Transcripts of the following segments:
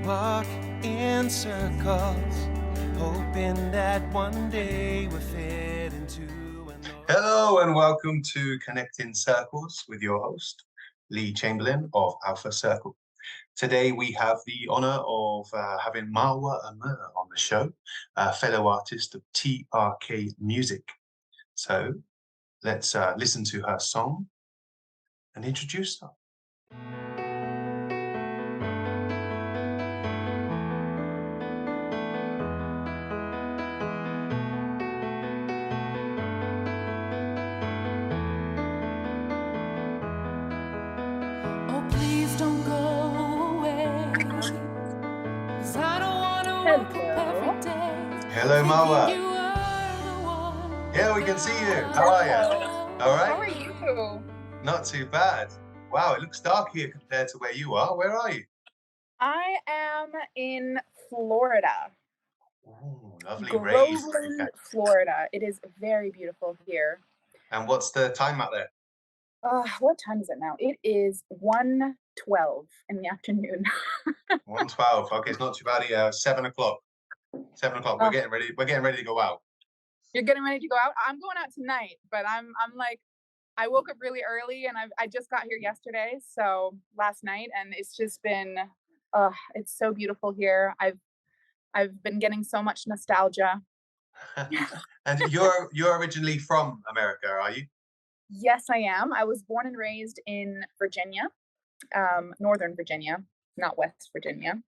walk in circles, hoping that one day we'll fit into an... Hello and welcome to Connecting Circles with your host, Lee Chamberlain of Alpha Circle. Today we have the honor of having Marwa Amer on the show, a fellow artist of TRK Music. So let's listen to her song and introduce her. Hello, Mawa. Yeah, we can see you. How are you? All right? How are you? Not too bad. Wow, it looks dark here compared to where you are. Where are you? I am in Florida. Ooh, lovely Groveland, rays. Okay. Florida. It is very beautiful here. And what's the time out there? What time is it now? It is 1:12 in the afternoon. 1:12. Okay, it's not too bad here. 7 o'clock. 7 o'clock. We're getting ready. We're getting ready to go out. You're getting ready to go out? I'm going out tonight, but I'm like, I woke up really early and I just got here yesterday, so last night, and it's just been it's so beautiful here. I've been getting so much nostalgia. And you're originally from America, are you? Yes, I am. I was born and raised in Virginia, Northern Virginia, not West Virginia.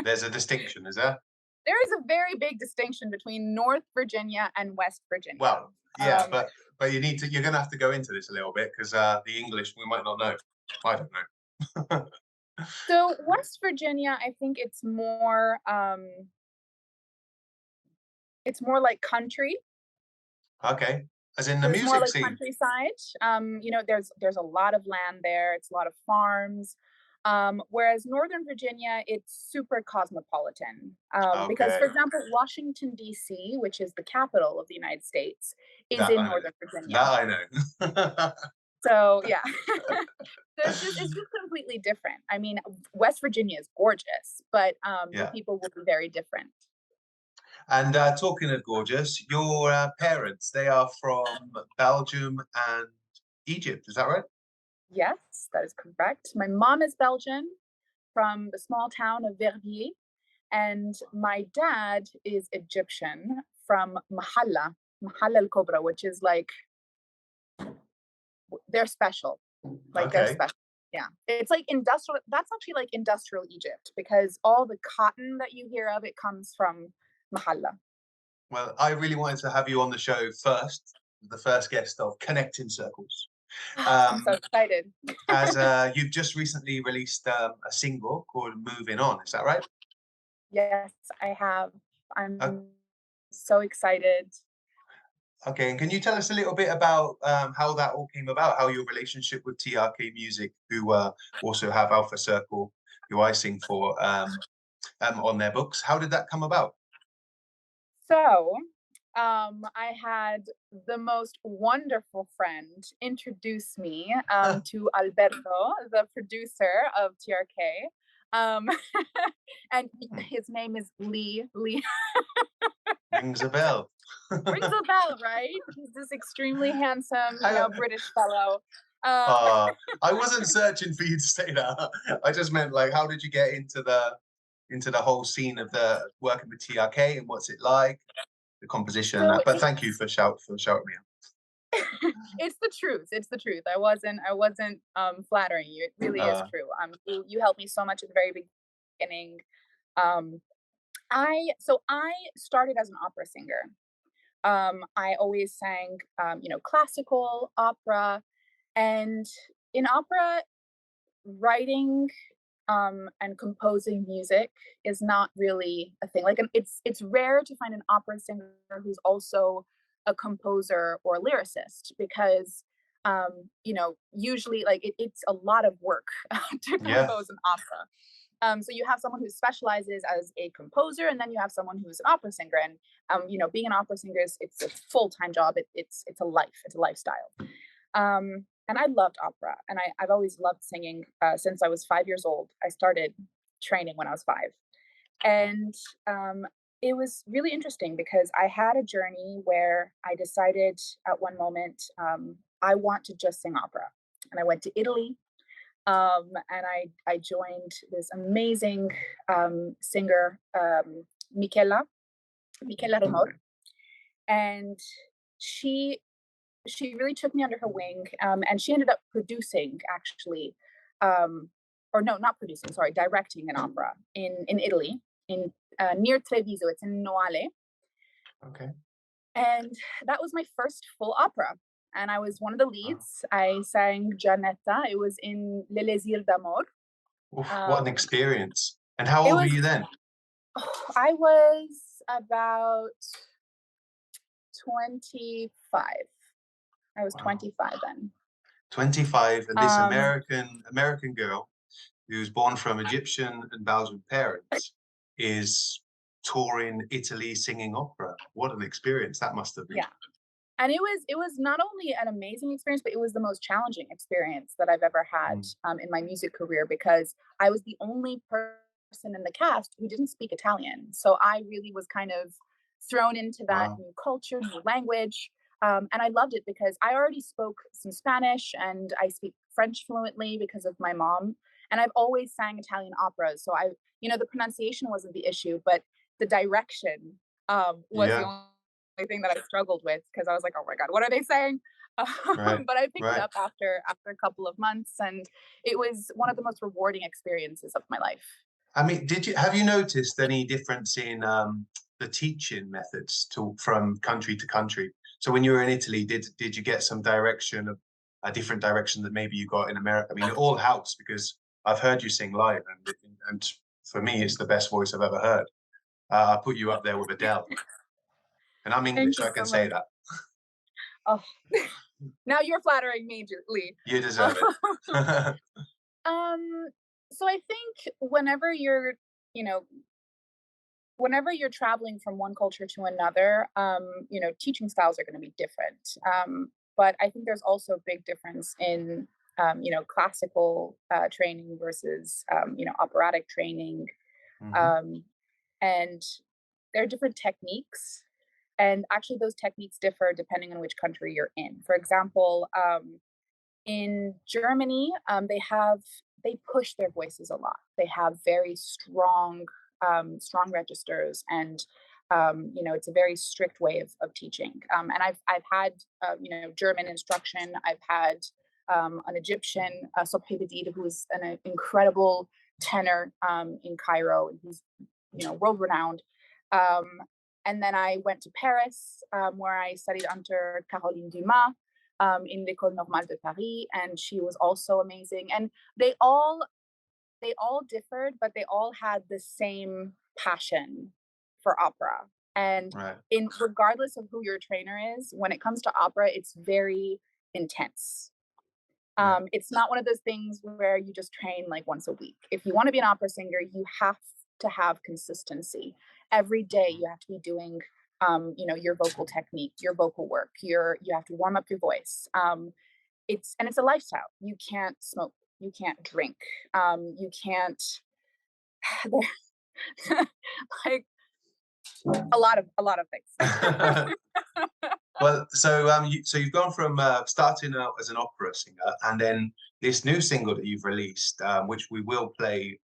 There's a distinction, is there? There is a very big distinction between North Virginia and West Virginia. Well, yeah, but you're gonna have to go into this a little bit because the English we might not know. I don't know. So West Virginia, I think it's more like country. Okay. As in the It's more music like scene. Countryside. There's a lot of land there. It's a lot of farms. Whereas Northern Virginia, it's super cosmopolitan. Because, for example, Washington, D.C., which is the capital of the United States, is in Northern Virginia. That I know. So, yeah. So it's just completely different. I mean, West Virginia is gorgeous, but the people will be very different. And talking of gorgeous, your parents, they are from Belgium and Egypt, is that right? Yes, that is correct. My mom is Belgian, from the small town of Verviers, and my dad is Egyptian from Mahalla al-Kobra, which is like, they're special. Like, they're special. Yeah, it's like industrial. That's actually like industrial Egypt, because all the cotton that you hear of, it comes from Mahalla. Well, I really wanted to have you on the show first, the first guest of Connecting Circles. I'm so excited. As you've just recently released a single called Moving On, is that right? Yes, I have. I'm so excited. Okay, and can you tell us a little bit about how that all came about, how your relationship with TRK Music, who also have Alpha Circle, who I sing for, on their books, how did that come about? So, I had the most wonderful friend introduce me to Alberto, the producer of TRK. And his name is Lee. Rings a bell. Rings a bell, right? He's this extremely handsome, British fellow. I wasn't searching for you to say that. I just meant, like, how did you get into the whole scene of the working with TRK, and what's it like, the composition and that? But thank you for shouting me out. It's the truth. It's the truth. I wasn't flattering you. It really is true. You helped me so much at the very beginning. I started as an opera singer. I always sang classical opera, and in opera, writing and composing music is not really a thing. Like, it's rare to find an opera singer who's also a composer or a lyricist, because usually, like, it's a lot of work to compose an opera. So you have someone who specializes as a composer, and then you have someone who's an opera singer. And being an opera singer it's a full-time job. It's a life. It's a lifestyle. And I loved opera, and I've always loved singing since I was 5 years old. I started training when I was 5. And it was really interesting because I had a journey where I decided at one moment, I want to just sing opera. And I went to Italy, and I joined this amazing singer, Michela Remor, and she she really took me under her wing, and she ended up producing actually, or no, not producing, sorry, directing an opera in Italy, in near Treviso. It's in Noale, Okay. and that was my first full opera. And I was one of the Wow. leads. I sang Giannetta. It was in Le Lésir d'Amour. Oof, what an Um, experience. And how it old were was. you then? I was about 25. I was Wow. 25 then. 25, and this Um, American girl who's born from Egyptian and Belgian parents is touring Italy singing opera. What an experience that must have been. yeah. And it was not only an amazing experience, but it was the most challenging experience that I've ever had Mm. in my music career, because I was the only person in the cast who didn't speak Italian. So I really was kind of thrown into that Wow. new culture, new language. And I loved it because I already spoke some Spanish and I speak French fluently because of my mom. And I've always sang Italian operas. So the pronunciation wasn't the issue, but the direction was the Yeah, only thing that I struggled with, because I was like, "Oh my god, what are they saying?" right, But I picked it right. up after a couple of months, and it was one of the most rewarding experiences of my life. I mean, have you noticed any difference in the teaching methods from country to country? So when you were in Italy, did you get some direction of a different direction that maybe you got in America? I mean, it all helps because I've heard you sing live, and for me, it's the best voice I've ever heard. I put you up there with Adele, and I'm English, Thank so you I can so say much. that. Oh, now you're flattering me, Lee. You deserve it. Um, so I think you know, whenever you're traveling from one culture to another, teaching styles are going to be different. But I think there's also a big difference in, classical training versus, operatic training. Hmm. Um, and there are different techniques. And actually, those techniques differ depending on which country you're in. For example, in Germany, they push their voices a lot. They have very strong registers, and it's a very strict way of teaching. And I've had German instruction. I've had an Egyptian Sobhibadid, who's an incredible tenor in Cairo, and he's world renowned. Um, and then I went to Paris, where I studied under Caroline Dumas in l'École Normale de Paris, and she was also amazing. And they all differed, but they all had the same passion for opera. And Right. in regardless of who your trainer is, when it comes to opera, it's very intense. Yeah. It's not one of those things where you just train like once a week. If you want to be an opera singer, you have to have consistency. Every day Mhm. you have to be doing your vocal technique, your vocal work. You have to warm up your voice. It's a lifestyle. You can't smoke, you can't drink, you can't like a lot of things. Well, so you've gone from starting out as an opera singer, and then this new single that you've released, which we will play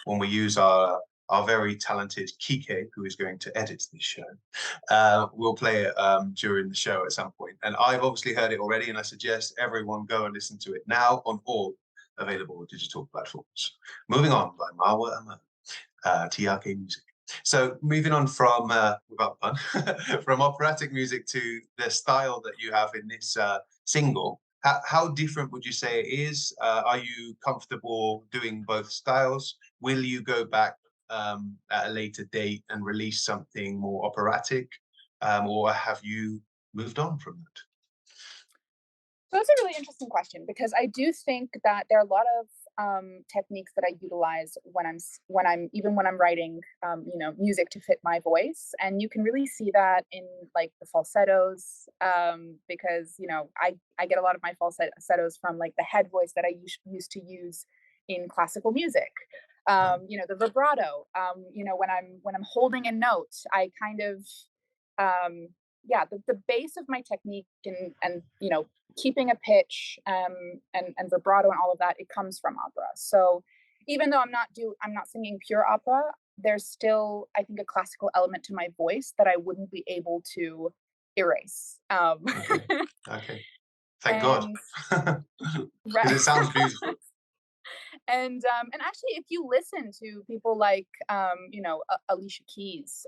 when we use our very talented Kike, who is going to edit this show. We'll play it during the show at some point, and I've obviously heard it already, and I suggest everyone go and listen to it now on all available digital platforms. Moving on by Marwa Amer, TRK Music. So moving on from, without pun, from operatic music to the style that you have in this single, how different would you say it is? Are you comfortable doing both styles? Will you go back at a later date and release something more operatic? Or have you moved on from that? So that's a really interesting question, because I do think that there are a lot of techniques that I utilize when I'm writing music to fit my voice, and you can really see that in like the falsettos, because I get a lot of my falsettos from like the head voice that I used to use in classical music. The vibrato, when I'm holding a note, I kind of, yeah, the base of my technique and keeping a pitch, and vibrato and all of that, it comes from opera. So even though I'm not singing pure opera, there's still, I think, a classical element to my voice that I wouldn't be able to erase. Okay. Okay. Thank God. And Because it sounds beautiful. and actually, if you listen to people like Alicia Keys,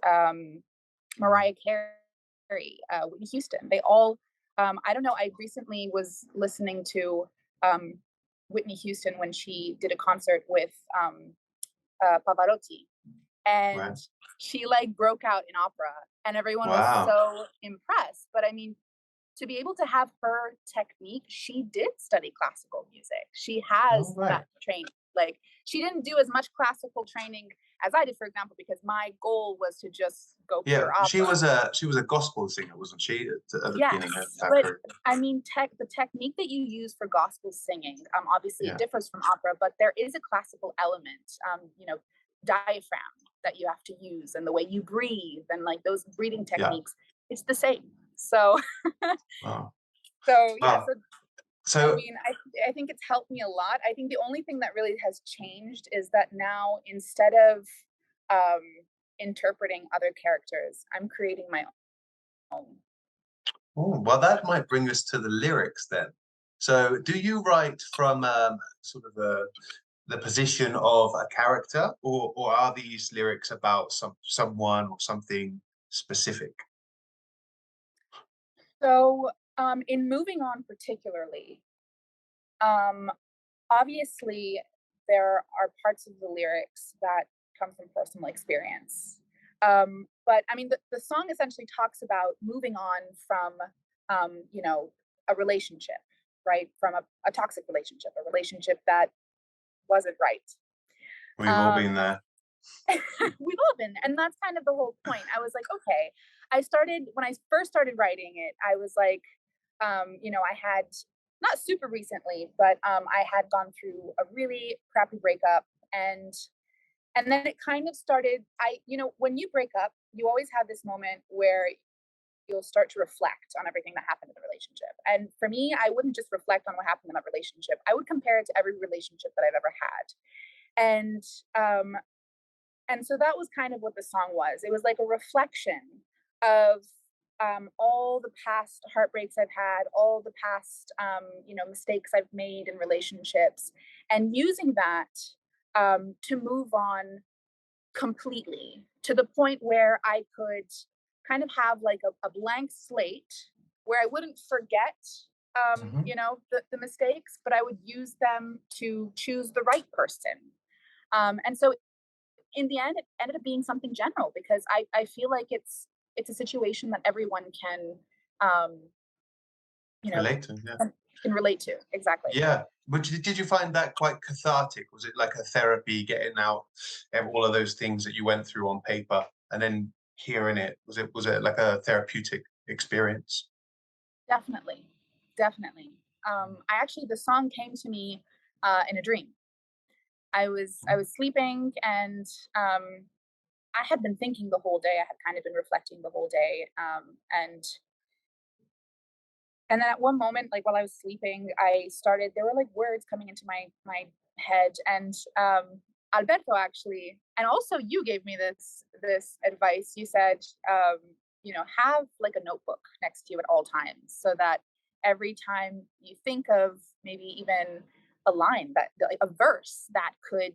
Mariah Carey, Whitney Houston, they all, I don't know, I recently was listening to Whitney Houston when she did a concert with Pavarotti, Right. and she like broke out in opera, and everyone was Wow. so impressed. But I mean, to be able to have her technique, she did study classical music. She All has right. that training. Like, she didn't do as much classical training as I did, for example, because my goal was to just go Yeah, pure she opera. was a gospel singer, wasn't she, at the beginning of Yes, her but career? I mean, the technique that you use for gospel singing, obviously it Yeah. differs from opera, but there is a classical element, diaphragm that you have to use, and the way you breathe, and like those breathing Yeah. techniques, it's the same. So, Wow. so yeah, Wow. so I So, mean, I think it's helped me a lot. I think the only thing that really has changed is that now, instead of um, interpreting other characters, I'm creating my own. oh, well, that might bring us to the lyrics then. So, do you write from sort of the position of a character, or are these lyrics about someone or something specific? So, in moving on, particularly, um, obviously, there are parts of the lyrics that come from personal experience. But I mean, the song essentially talks about moving on from, a relationship, right? From a toxic relationship, a relationship that wasn't right. We've all been Um, there. we've all been, and that's kind of the whole point. I was like, okay, when I first started writing it, I was like, I had, not super recently, but I had gone through a really crappy breakup, and then it kind of started. When you break up, you always have this moment where you'll start to reflect on everything that happened in the relationship. And for me, I wouldn't just reflect on what happened in that relationship. I would compare it to every relationship that I've ever had. And so that was kind of what the song was. It was like a reflection of all the past heartbreaks I've had, all the past mistakes I've made in relationships, and using that to move on completely, to the point where I could kind of have like a blank slate where I wouldn't forget Mhm. the mistakes, but I would use them to choose the right person. And so in the end, it ended up being something general, because I feel like it's a situation that everyone um, you know, Relate to, yeah. can relate to. Exactly. Yeah. But did you find that quite cathartic? Was it like a therapy, getting out all of those things that you went through on paper and then hearing it? Was it like a therapeutic experience? Definitely, definitely. The song came to me in a dream. I was sleeping, and I had been thinking the whole day. I had kind of been reflecting the whole day, and then at one moment, like while I was sleeping, there were like words coming into my head, and Alberto, actually, and also you gave me this advice. You said, have like a notebook next to you at all times, so that every time you think of maybe even a line, like a verse that could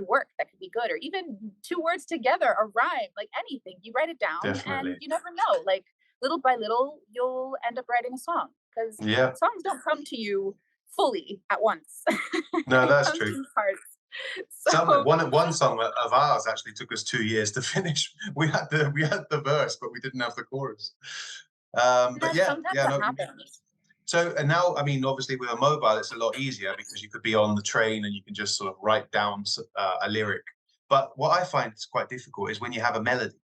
work, that could be good, or even two words together, a rhyme, like anything, you write it down, and Definitely. you never know, like little by little, you'll end up writing a song, because Yeah. songs don't come to you fully at once. No, It that's comes true. in parts. Some So one song of ours actually took us 2 years to finish. We had the verse, but we didn't have the chorus. But yeah, sometimes yeah, that no. happens. So, and now, I mean, obviously with a mobile, it's a lot easier because you could be on the train and you can just sort of write down a lyric. But what I find is quite difficult is when you have a melody.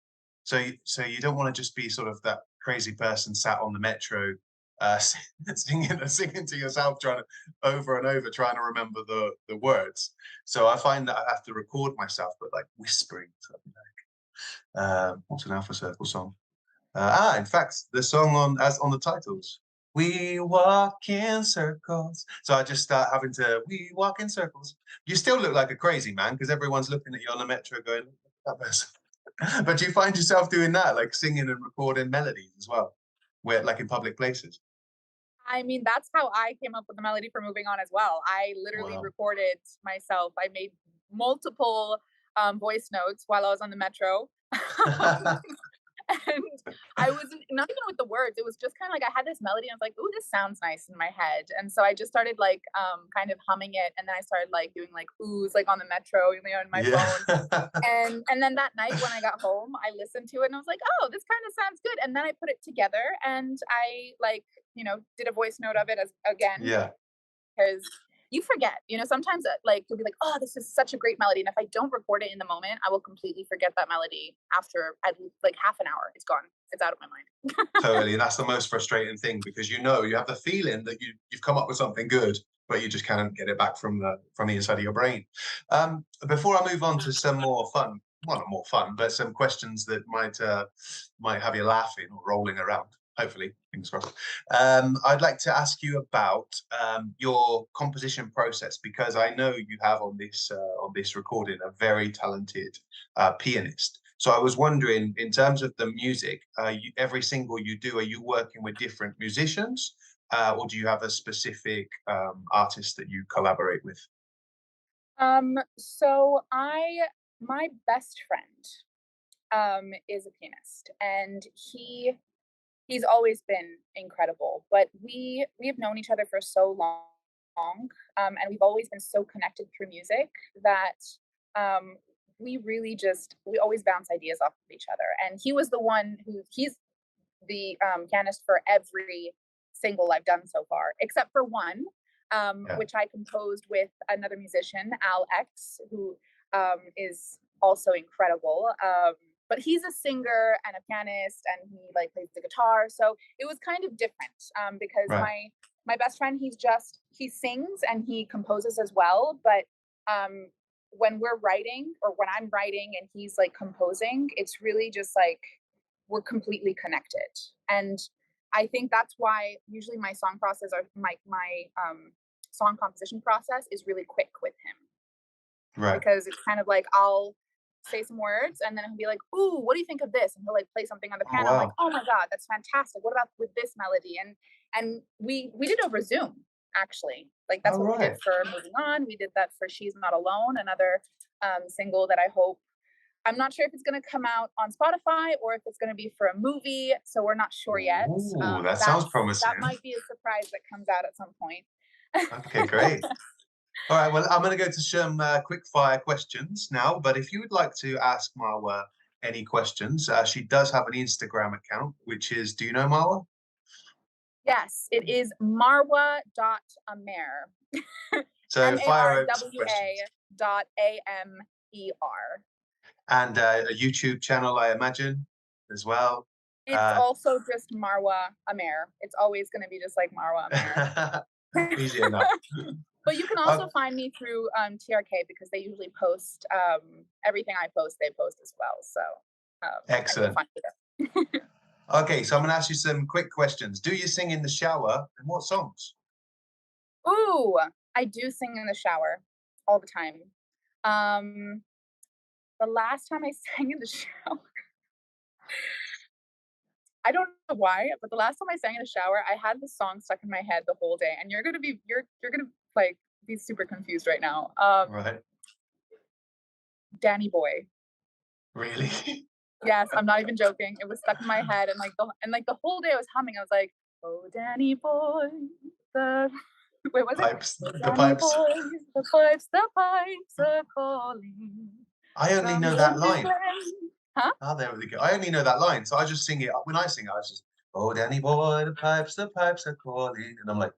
So you don't want to just be sort of that crazy person sat on the metro, singing to yourself, trying to over and over, trying to remember the words. So I find that I have to record myself, but like whispering. Something like, what's an Alpha Circle song? In fact, the song on the titles. We walk in circles. So I just start having to, we walk in circles. You still look like a crazy man because everyone's looking at you on the metro going, "Look at that person." But do you find yourself doing that, like singing and recording melodies as well, where like in public places? I mean, that's how I came up with the melody for Moving On as well. I literally Wow. recorded myself. I made multiple voice notes while I was on the metro. And I was not even with the words. It was just kind of like I had this melody and I was like, "Ooh, this sounds nice in my head." And so I just started like kind of humming it, and then I started like doing like oohs like on the metro, you know, in my Yeah. phone. And then that night when I got home, I listened to it and I was like, "Oh, this kind of sounds good." And then I put it together and I like, you know, did a voice note of it as again Yeah. because you forget, you know, sometimes like you'll be like, oh, this is such a great melody. And if I don't record it in the moment, I will completely forget that melody after like half an hour. It's gone. It's out of my mind. Totally. And that's the most frustrating thing because you know you have the feeling that you've come up with something good, but you just can't get it back from the inside of your brain. Before I move on to some more fun, well, not more fun, but some questions that might have you laughing or rolling around. Hopefully, fingers crossed. I'd like to ask you about your composition process because I know you have on this recording a very talented pianist. So I was wondering, in terms of the music, every single you do, are you working with different musicians, or do you have a specific artist that you collaborate with? So my best friend is a pianist, and he's always been incredible. But we have known each other for so long, and we've always been so connected through music that um, we always bounce ideas off of each other. And he was the one he's the pianist for every single I've done so far, except for one, Yeah. which I composed with another musician, Al X, who is also incredible. But he's a singer and a pianist, and he like plays the guitar. So it was kind of different because Right. my best friend, he sings and he composes as well. But when we're writing or when I'm writing and he's like composing, it's really just like we're completely connected. And I think that's why usually my song process or my song composition process is really quick with him Right. because it's kind of like I'll say some words and then he'll be like, "Ooh, what do you think of this?" And he'll like play something on the Oh piano. I'm like, wow. "Oh my god, that's fantastic! What about with this melody?" And we did over Zoom actually. Like that's All what we did right. for Moving On. We did that for She's Not Alone, another single that I hope. I'm not sure if it's going to come out on Spotify or if it's going to be for a movie, so we're not sure yet. Ooh, that sounds That promising. might be a surprise that comes out at some point. Okay, great. All right, well, I'm going to go to some quick fire questions now, but if you would like to ask Marwa any questions, she does have an Instagram account, which is, do you know Marwa? Yes, it is Marwa.Amer. So fire over some Marwa questions. dot Amer. And a YouTube channel, I imagine, as well. It's also just Marwa Amer. It's always going to be just like Marwa Amer. Easy enough. But you can also find me through TRK because they usually post everything I post, they post as well. So and you'll Excellent. find me there. Okay, so I'm going to ask you some quick questions. Do you sing in the shower and what songs? Ooh, I do sing in the shower all the time. Um, the last time I sang in the shower, I don't know why, but the last time I sang in the shower, I had this song stuck in my head the whole day, and you're gonna like be super confused right now. Right. Danny Boy. Really? Yes, I'm not even joking. It was stuck in my head, and like the whole day I was humming. I was like, "Oh, Danny Boy, the wait, was it? Pipes, Oh, the Danny pipes. Boy, the pipes are calling I only from know that yonder line. glen." Huh? Oh, there we go. I only know that line, so I just sing it. When I sing it, I just, oh, Danny boy, the pipes are calling. And I'm like,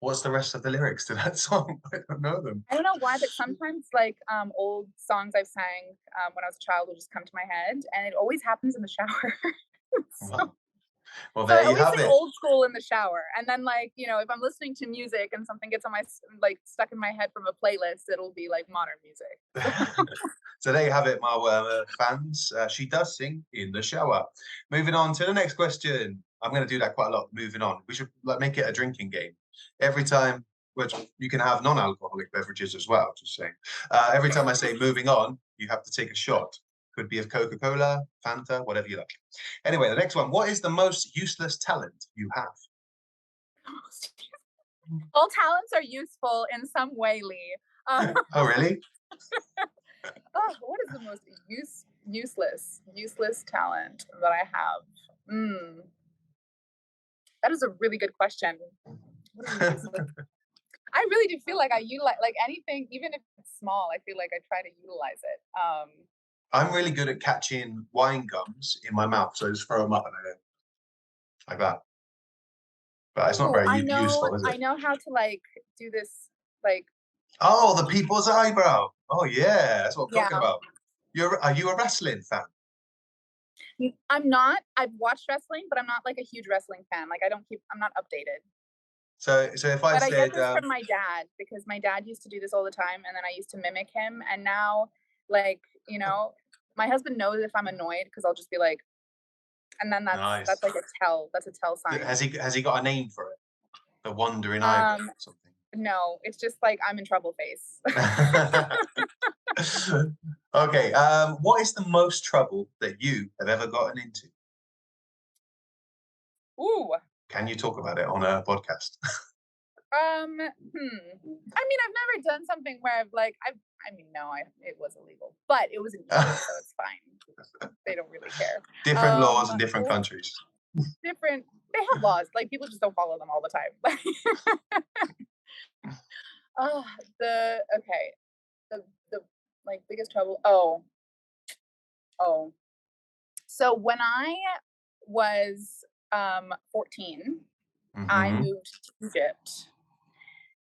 what's the rest of the lyrics to that song? I don't know them. I don't know why, but sometimes like old songs I've sang when I was a child will just come to my head, and it always happens in the shower. So Wow. Well, So I there you always have sing it. old school in the shower, and then like if I'm listening to music and something gets on my like stuck in my head from a playlist, it'll be like modern music. So there you have it, Marwa fans. She does sing in the shower. Moving on to the next question. I'm going to do that quite a lot. Moving on. We should like make it a drinking game. Every time, which you can have non-alcoholic beverages as well. Just saying. Every time I say moving on, you have to take a shot. Could be of Coca-Cola, Fanta, whatever you like. Anyway, the next one. What is the most useless talent you have? All talents are useful in some way, Lee. Oh, really? What is the most useless talent that I have? That is a really good question. What is useless? I really do feel like I utilize like anything, even if it's small. I feel like I try to utilize it. I'm really good at catching wine gums in my mouth, so I just throw them up and I go like that. But it's not Ooh, very useful, is I it? know how to like do this. Like, Oh, the people's eyebrow. Oh yeah, that's what I'm yeah, talking about. Are you a wrestling fan? I'm not. I've watched wrestling, but I'm not like a huge wrestling fan. Like, I'm not updated. So if I But I get said this from my dad because my dad used to do this all the time, and then I used to mimic him. And now, like, my husband knows if I'm annoyed because I'll just be like, and then nice. that's like a tell. That's a tell sign. Has he got a name for it? The wandering eyebrow or something? No, it's just like I'm in trouble face. Okay. What is the most trouble that you have ever gotten into? Ooh. Can you talk about it on a podcast? I mean, I've never done something where no, it was illegal, but it was in Egypt, so it's fine. They don't really care. Different laws in different countries. They have laws, like people just don't follow them all the time. Okay, the like biggest trouble. Oh. So when I was 14, I moved to Egypt.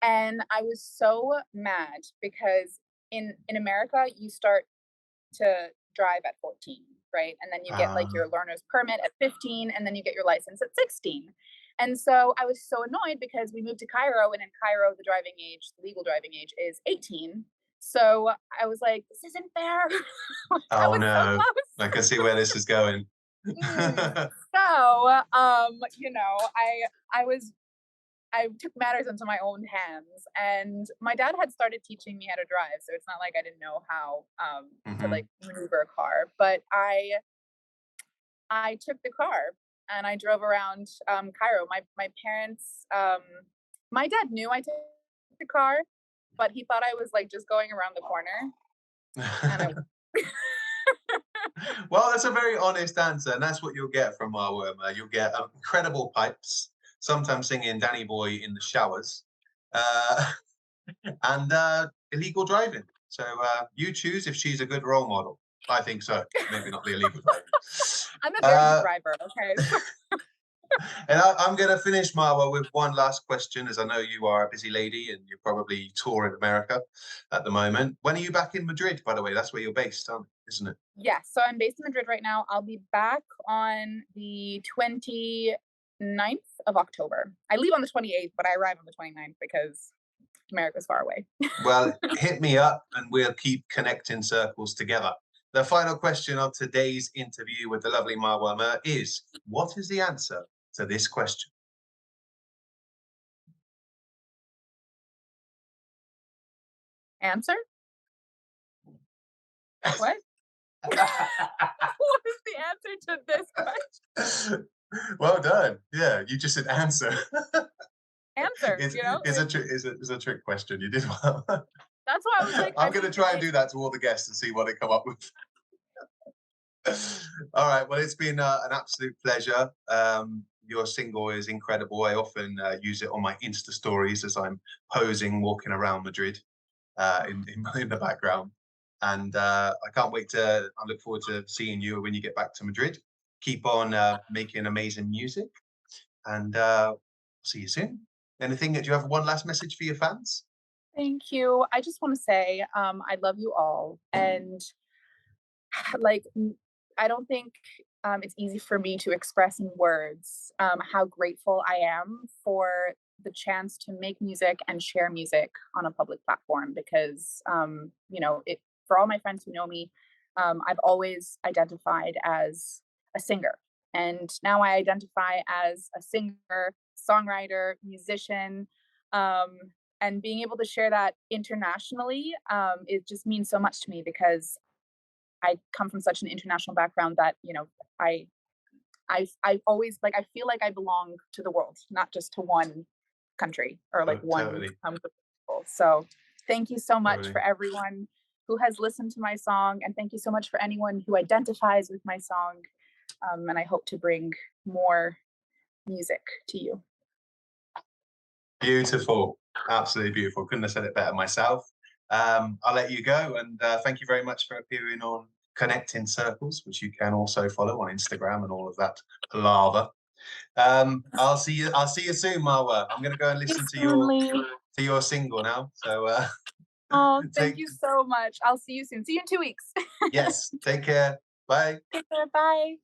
And I was so mad because in America, you start to drive at 14, right? And then you get like your learner's permit at 15, and then you get your license at 16. And so I was so annoyed because we moved to Cairo, and in Cairo, the legal driving age is 18. So I was like, this isn't fair. I Oh was so no, close. I can see where this is going. So, I took matters into my own hands, and my dad had started teaching me how to drive, so it's not like I didn't know how to like maneuver a car. But I took the car and I drove around Cairo. My parents, my dad knew I took the car, but he thought I was like just going around the corner. And Well, that's a very honest answer, and that's what you'll get from Marwa Amer. You'll get incredible pipes, sometimes singing Danny Boy in the showers, and illegal driving. So you choose if she's a good role model. I think so. Maybe not the illegal driving. I'm a very good driver, okay? And I'm going to finish, Marwa, with one last question, as I know you are a busy lady and you're probably touring America at the moment. When are you back in Madrid, by the way? That's where you're based, isn't it? Yes, so I'm based in Madrid right now. I'll be back on the 29th of October. I leave on the 28th, but I arrive on the 29th because America's far away. Well, hit me up and we'll keep connecting circles together. The final question of today's interview with the lovely Marwa Amer is, what is the answer to this question? Answer? What? What is the answer to this question? Well done. Yeah, you just said answer. Answer, It's a trick question. You did well. That's why I was like, I'm going to try and do that to all the guests and see what they come up with. All right. Well, it's been an absolute pleasure. Your single is incredible. I often use it on my Insta stories as I'm posing, walking around Madrid in the background. And I can't wait I look forward to seeing you when you get back to Madrid. Keep on making amazing music, and see you soon. Anything that you have one last message for your fans? Thank you. I just want to say I love you all, and like I don't think it's easy for me to express in words how grateful I am for the chance to make music and share music on a public platform because, for all my friends who know me, I've always identified as a singer. And now I identify as a singer, songwriter, musician. Um, and being able to share that internationally, it just means so much to me because I come from such an international background that, I I always like I feel like I belong to the world, not just to one country or Oh, like one totally, group of people. So thank you so much totally. for everyone who has listened to my song, and thank you so much for anyone who identifies with my song. And I hope to bring more music to you. Beautiful, absolutely beautiful. Couldn't have said it better myself. I'll let you go, and thank you very much for appearing on Connecting Circles, which you can also follow on Instagram and all of that palaver. I'll see you. I'll see you soon, Marwa. I'm going to go and listen to your single now. So Oh, thank take you so much. I'll see you soon. See you in 2 weeks. yes, take care. Bye. Take care. Bye.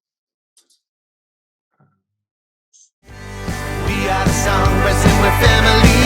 We are the Songwriters and we're family.